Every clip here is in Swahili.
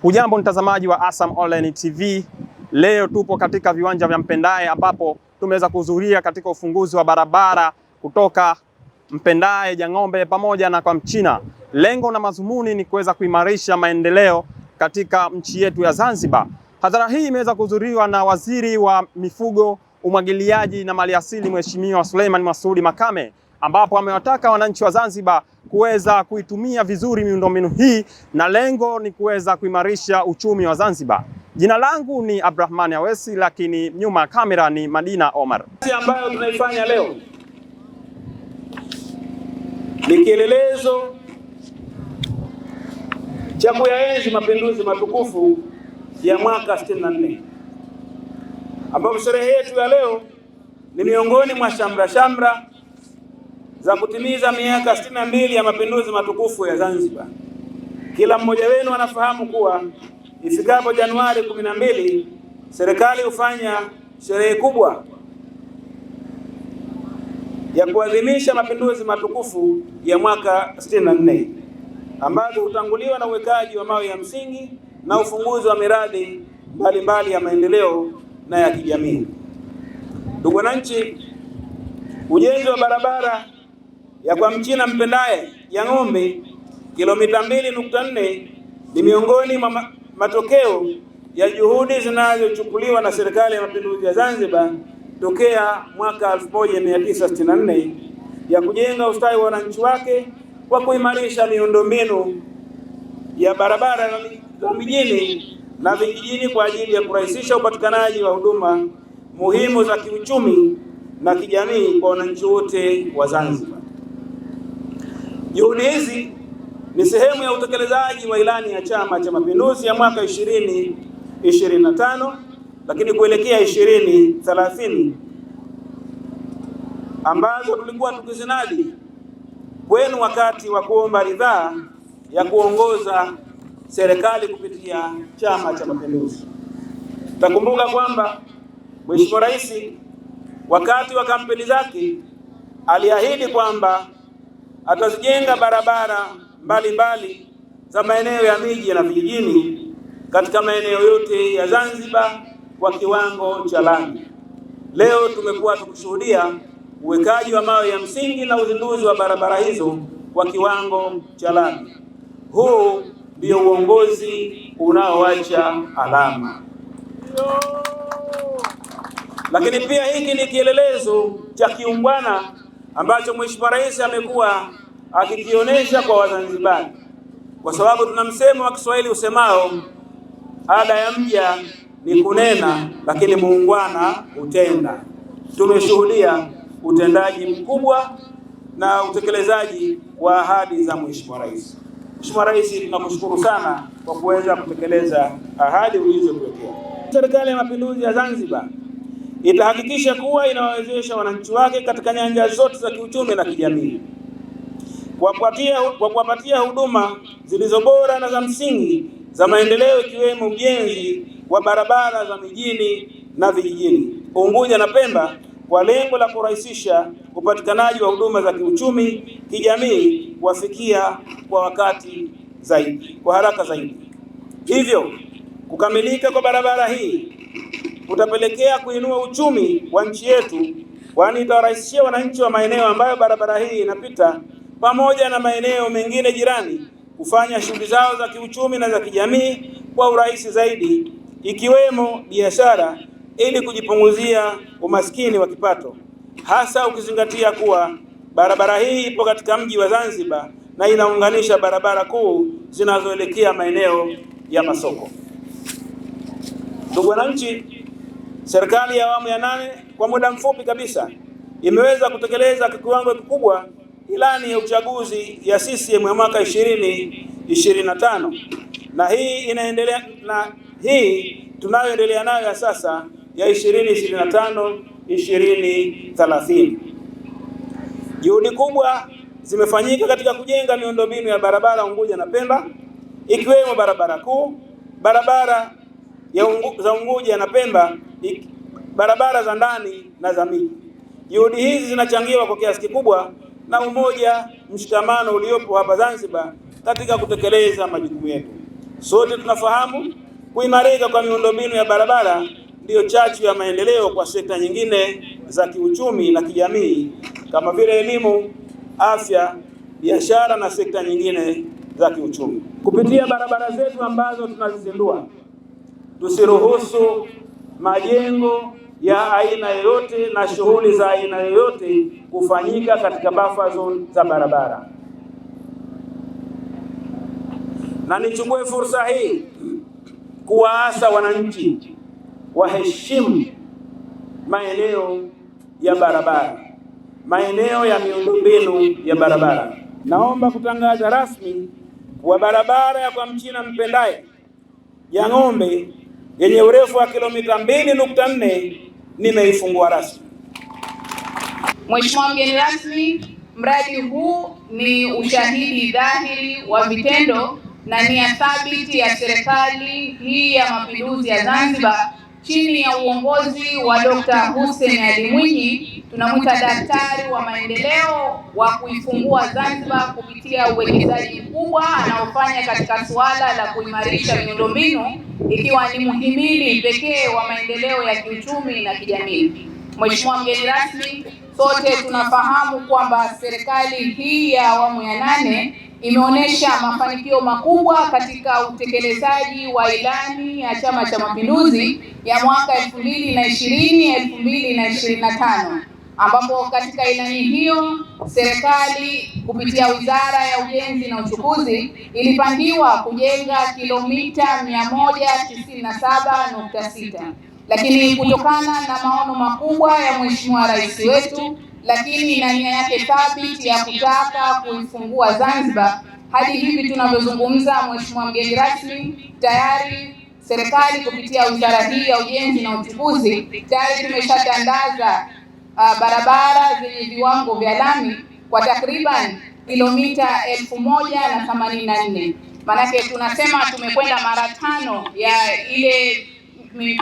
Hujambo mtazamaji wa ASAM Online TV. Leo tupo katika viwanja vya Mpendae ambapo tumeweza kuhudhuria katika ufunguzi wa barabara kutoka Mpendae, Jang'ombe pamoja na kwa Mchina. Lengo na madhumuni ni kuweza kuimarisha maendeleo katika nchi yetu ya Zanzibar. Hadhara hii imeweza kuhudhuriwa na Waziri wa Mifugo, Umwagiliaji na Maliasili, Mheshimiwa Suleiman Masudi Makame, ambapo amewataka wananchi wa Zanzibar kuweza kuitumia vizuri miundombinu hii na lengo ni kuweza kuimarisha uchumi wa Zanzibar. Jina langu ni Abdrahman Awesi, lakini nyuma ya kamera ni Madina Omar. Kazi ambayo tunaifanya leo ni kielelezo cha kuyaenzi mapinduzi matukufu ya mwaka 64, ambapo sherehe yetu ya leo ni miongoni mwa shamra za kutimiza miaka 62 ya mapinduzi matukufu ya Zanzibar. Kila mmoja wenu anafahamu kuwa ifikapo Januari 12 serikali hufanya sherehe kubwa ya kuadhimisha mapinduzi matukufu ya mwaka 64 ambazo hutanguliwa na uwekaji wa mawe ya msingi na ufunguzi wa miradi mbalimbali ya maendeleo na ya kijamii. Ndugu wananchi, ujenzi wa barabara ya kwa Mchina Mpendae Jang'ombe kilomita 2.4 ni miongoni mwa matokeo ya juhudi zinazochukuliwa na Serikali ya Mapinduzi ya Zanzibar tokea mwaka 1964 ya kujenga ustawi wa wananchi wake kwa kuimarisha miundombinu ya barabara za mijini na vijijini kwa ajili ya kurahisisha upatikanaji wa huduma muhimu za kiuchumi na kijamii kwa wananchi wote wa Zanzibar. Juhudi hizi ni sehemu ya utekelezaji wa ilani ya Chama cha Mapinduzi ya mwaka 2025 lakini kuelekea 2030 ambazo tulikuwa tukizinadi kwenu wakati wa kuomba ridhaa ya kuongoza serikali kupitia Chama cha Mapinduzi. Takumbuka kwamba Mheshimiwa Rais wakati wa kampeni zake aliahidi kwamba atazijenga barabara mbalimbali za maeneo ya miji na vijijini katika maeneo yote ya Zanzibar kwa kiwango cha lami. Leo tumekuwa tukishuhudia uwekaji wa mawe ya msingi na uzinduzi wa barabara hizo kwa kiwango cha lami. Huu ndio uongozi unaoacha alama. Lakini pia hiki ni kielelezo cha kiungwana ambacho Mheshimiwa Rais amekuwa akikionyesha kwa Wazanzibari, kwa sababu tuna msemo wa Kiswahili usemao ada ya mja ni kunena, lakini muungwana hutenda. Tumeshuhudia utendaji mkubwa na utekelezaji wa ahadi za Mheshimiwa Rais. Mheshimiwa Rais, tunakushukuru sana kwa kuweza kutekeleza ahadi ulizotuwekea. Serikali ya Mapinduzi ya Zanzibar itahakikisha kuwa inawawezesha wananchi wake katika nyanja zote za kiuchumi na kijamii kwa kuwapatia huduma zilizo bora na za msingi za maendeleo, ikiwemo ujenzi wa barabara za mijini na vijijini Unguja na Pemba kwa lengo la kurahisisha upatikanaji wa huduma za kiuchumi, kijamii kuwafikia kwa wakati zaidi, kwa haraka zaidi. Hivyo kukamilika kwa barabara hii utapelekea kuinua uchumi wa nchi yetu, kwani itawarahisishia wananchi wa maeneo ambayo barabara hii inapita pamoja na maeneo mengine jirani kufanya shughuli zao za kiuchumi na za kijamii kwa urahisi zaidi, ikiwemo biashara, ili kujipunguzia umaskini wa kipato, hasa ukizingatia kuwa barabara hii ipo katika mji wa Zanzibar na inaunganisha barabara kuu zinazoelekea maeneo ya masoko. Ndugu wananchi, serikali ya awamu ya 8 kwa muda mfupi kabisa imeweza kutekeleza kwa kiwango kikubwa ilani ya uchaguzi ya CCM ya mwaka 2025 na hii inaendelea, na hii tunayoendelea nayo ya sasa ya 2025-2030. Juhudi kubwa zimefanyika katika kujenga miundombinu ya barabara Unguja na Pemba, ikiwemo barabara kuu, barabara za Unguja na Pemba, barabara za ndani na za miji. Juhudi hizi zinachangiwa kwa kiasi kikubwa na umoja, mshikamano uliopo hapa Zanzibar katika kutekeleza majukumu yetu. Sote tunafahamu kuimarika kwa miundombinu ya barabara ndiyo chachu ya maendeleo kwa sekta nyingine za kiuchumi na kijamii kama vile elimu, afya, biashara na sekta nyingine za kiuchumi. Kupitia barabara zetu ambazo tunazizindua, tusiruhusu majengo ya aina yoyote na shughuli za aina yoyote kufanyika katika buffer zone za barabara. Na nichukue fursa hii kuwaasa wananchi waheshimu maeneo ya barabara, maeneo ya miundombinu ya barabara. Naomba kutangaza rasmi wa barabara ya kwa Mchina Mpendae Jang'ombe yenye urefu wa kilomita 2.4 nimeifungua rasmi. Mheshimiwa mgeni rasmi, mradi huu ni ushahidi dhahiri wa vitendo na nia thabiti ya serikali hii ya Mapinduzi ya Zanzibar chini ya uongozi wa Dr. Hussein Ali Mwinyi, tunamwita daktari wa maendeleo, wa kuifungua Zanzibar kupitia uwekezaji mkubwa anaofanya katika suala la kuimarisha miundombinu, ikiwa ni muhimili pekee wa maendeleo ya kiuchumi na kijamii. Mheshimiwa mgeni rasmi, sote tunafahamu kwamba serikali hii ya awamu ya 8 imeonyesha mafanikio makubwa katika utekelezaji wa ilani ya Chama cha Mapinduzi ya mwaka 2020-2025, ambapo katika ilani hiyo serikali kupitia Wizara ya Ujenzi na Uchukuzi ilipangiwa kujenga kilomita 197.6, lakini kutokana na maono makubwa ya Mheshimiwa Rais wetu, lakini na nia yake thabiti ya kutaka kuifungua Zanzibar, hadi hivi tunavyozungumza, Mheshimiwa mgeni rasmi, tayari serikali kupitia wizara hii ya Ujenzi na Uchukuzi tayari tumeshatandaza barabara zenye viwango vya lami kwa takriban kilomita 1084. Maanake tunasema tumekwenda mara 5 ya ile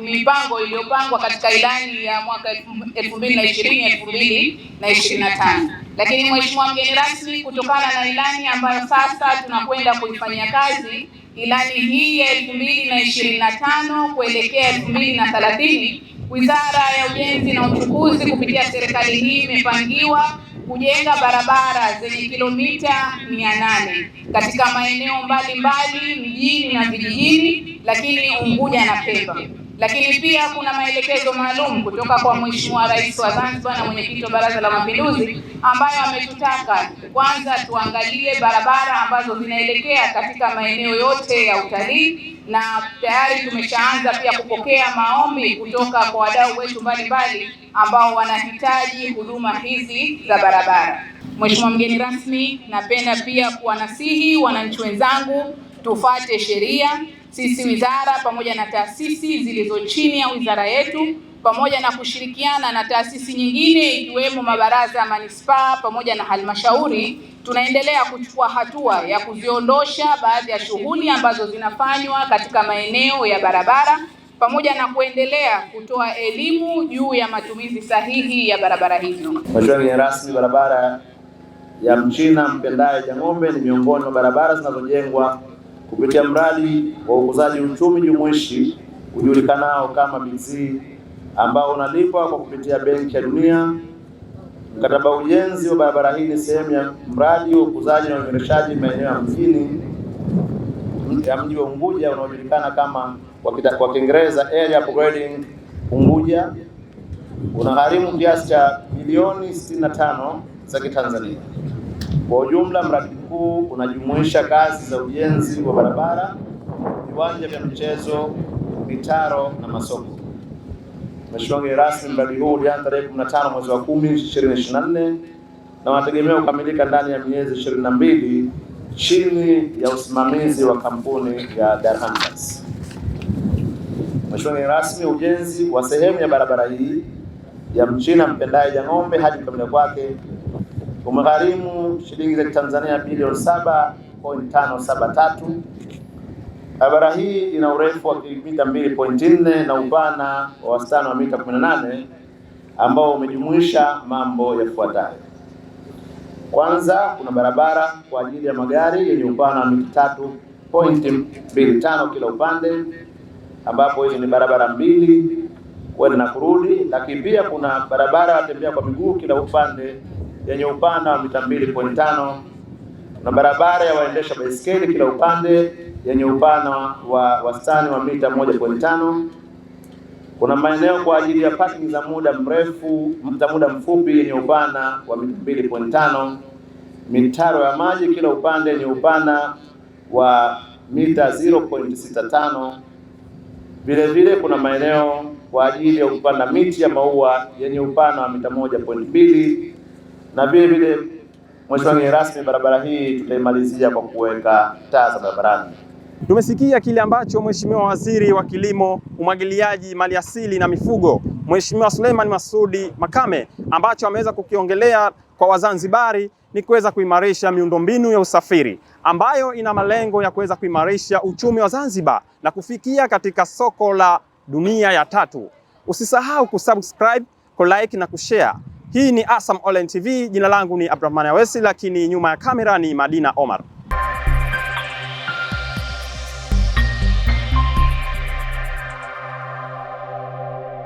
mipango iliyopangwa katika ilani ya mwaka 2020-2025. Lakini Mheshimiwa mgeni rasmi, kutokana na ilani ambayo sasa tunakwenda kuifanyia kazi, ilani hii ya 2025 kuelekea 2030, Wizara ya Ujenzi na Uchukuzi kupitia serikali hii imepangiwa kujenga barabara zenye kilomita 800 katika maeneo mbalimbali mjini na vijijini, lakini Unguja na Pemba. Lakini pia kuna maelekezo maalum kutoka kwa Mheshimiwa Rais wa Zanzibar na Mwenyekiti wa Baraza la Mapinduzi, ambayo ametutaka kwanza tuangalie barabara ambazo zinaelekea katika maeneo yote ya utalii, na tayari tumeshaanza pia kupokea maombi kutoka kwa wadau wetu mbalimbali ambao wanahitaji huduma hizi za barabara. Mheshimiwa mgeni rasmi, napenda pia kuwanasihi wananchi wenzangu tufuate sheria. Sisi wizara pamoja na taasisi zilizo chini ya wizara yetu pamoja na kushirikiana na taasisi nyingine ikiwemo mabaraza ya manispaa pamoja na halmashauri, tunaendelea kuchukua hatua ya kuziondosha baadhi ya shughuli ambazo zinafanywa katika maeneo ya barabara pamoja na kuendelea kutoa elimu juu ya matumizi sahihi ya barabara hizo. Mheshimiwa mgeni rasmi, barabara ya Mchina Mpendae Jang'ombe ni miongoni mwa barabara zinazojengwa kupitia mradi wa ukuzaji uchumi jumuishi ujulikanao kama BC, ambao unalipwa kwa kupitia Benki ya Dunia. Mkataba wa ujenzi wa barabara hii ni sehemu ya mradi wa ukuzaji na uimarishaji maeneo ya mjini ya mji wa Unguja unaojulikana kama kwa Kiingereza Area Upgrading Unguja. Unagharimu kiasi cha bilioni 65 za Kitanzania. Kwa ujumla, mradi huu unajumuisha kazi za ujenzi wa barabara, viwanja vya michezo, mitaro na masoko. Mheshimiwa mgeni rasmi, mradi huu ulianza tarehe 15 mwezi wa 10 2024 na unategemewa kukamilika ndani ya miezi 22 chini ya usimamizi wa kampuni ya Darhantas. Mheshimiwa mgeni rasmi, ujenzi wa sehemu ya barabara hii ya Mchina Mpendae Jang'ombe hadi kukamilika kwake umegharimu shilingi za Kitanzania bilioni 7.573. Barabara hii ina urefu wa mita 2.4 na upana wa wastani wa mita 18 ambao umejumuisha mambo yafuatayo. Kwanza, kuna barabara kwa ajili ya magari yenye upana wa mita 1.25 kila upande, ambapo hizo ni barabara mbili kwenda na kurudi, lakini pia kuna barabara ya watembea kwa miguu kila upande yenye upana wa mita 2.5 na barabara ya waendesha baiskeli kila upande yenye upana wa wastani wa mita 1.5. Kuna maeneo kwa ajili ya parking za muda mfupi yenye upana wa mita 2.5, mitaro ya maji kila upande yenye upana wa mita 0.65. Vile vile kuna maeneo kwa ajili ya kupanda miti ya maua yenye upana wa mita 1.2, na vile vile Mheshimiwa mgeni rasmi, barabara hii tutaimalizia kwa kuweka taa za barabarani. Tumesikia kile ambacho Mheshimiwa Waziri wa Kilimo, Umwagiliaji, Maliasili na Mifugo, Mheshimiwa Suleiman Masudi Makame ambacho ameweza kukiongelea kwa Wazanzibari ni kuweza kuimarisha miundombinu ya usafiri ambayo ina malengo ya kuweza kuimarisha uchumi wa Zanzibar na kufikia katika soko la dunia ya 3. Usisahau kusubscribe, kulike na kushare. Hii ni ASAM Online TV. Jina langu ni Abdurahman Awesi, lakini nyuma ya kamera ni Madina Omar.